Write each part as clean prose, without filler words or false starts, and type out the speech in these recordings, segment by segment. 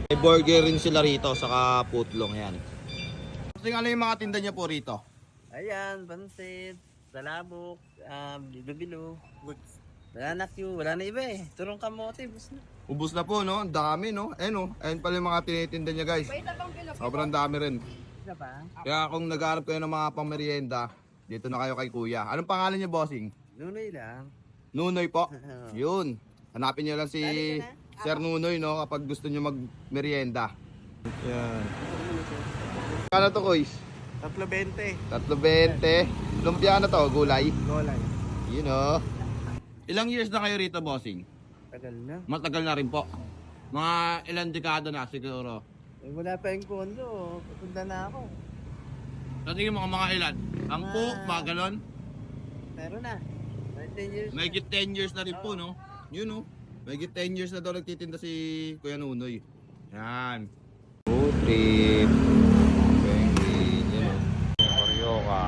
May burger rin sila rito, saka footlong yan. Ano yung mga tinda niya po rito? Ayan, pansit, salabok, bilo-bilo. Wala na Q, wala na iba eh. Turong kamote, bus na. Ubus na po, no? Ang dami, no? Ayun pala yung mga tinitinda niya, guys. Sobrang dami rin. Isa pa? Kaya kung naghahanap kayo ng mga pangmerienda, dito na kayo kay Kuya. Anong pangalan niya, bossing? Nunoy lang. Nunoy po. Yun. Hanapin niyo lang si Sir Nunoy, no? Kapag gusto niyo magmerienda. Yan. Kano to, Koys? 3.20. 3.20. Lumpia na to, gulay. Golay. Yun, no? Ilang years na kayo rito, bossing? Tagal na. Matagal na rin po. Mga ilang dekada na siguro. Eh, wala pa yung kondo. Pupunta na ako. Sa tingin mo mga ilan? Ang po, mga galon? Meron na. 10 years May 10 years na rin po, no? Yun, no? May 10 years na daw nagtitinda si Kuya Nunoy. Yan. Food trip. Penguin. Yan, no? Karyoka.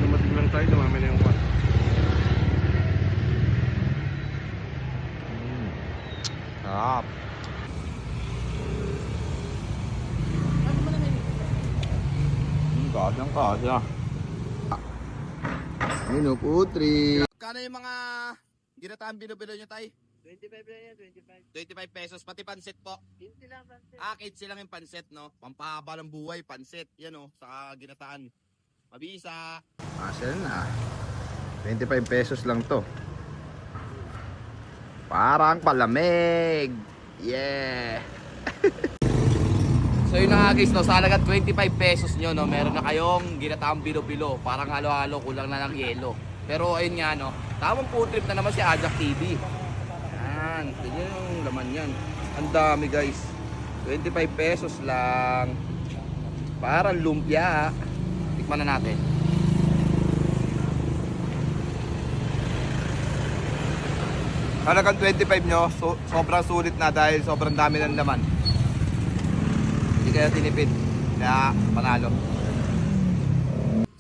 Dumating lang tayo, dumami na yung kwan. Sarap. Kasya. Yun, no? Food trip. Kano yung mga ginataang bilo-bilo nyo, tay? 25 lang yan, 25. 25 pesos, pati pansit po. 15 lang pansit. Kids lang yung pansit, no? Pampahaba ng buhay, pansit. Yan, no? Saka ginataan. Mabisa. Asya na. 25 pesos lang to. Parang palamig. Yeah. So yun na nga guys, no? Sa halagang 25 pesos nyo, no? Meron na kayong ginataang bilo-bilo. Parang halo-halo, kulang na ng yelo. Pero ayun nga, no? Tamang food trip na naman si Ajak TV. Yan. Tignan yung laman yan. Ang dami guys. 25 pesos lang. Parang lumpia. Tikman na natin. Halagang 25 nyo, sobrang sulit na dahil sobrang dami ng laman. Hindi kaya tinipid. Kaya panalo.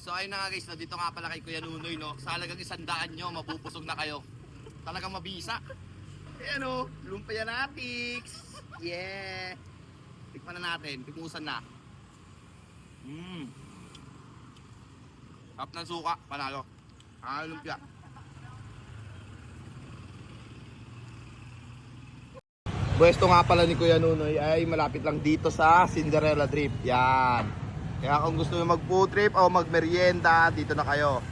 So ayun na nga guys, dito nga pala kay Kuya Nunoy, no? Sa halagang 100 nyo, mapupusog na kayo. Talagang mabisa. Ayan o, lumpia natiks. Yeah. Tikman na natin, timusan na. Sarap ng suka, panalo. Lumpia. Pwesto nga pala ni Kuya Nunoy ay malapit lang dito sa Cinderella Trip. Yan. Kaya kung gusto nyo mag food trip o magmerienda, dito na kayo.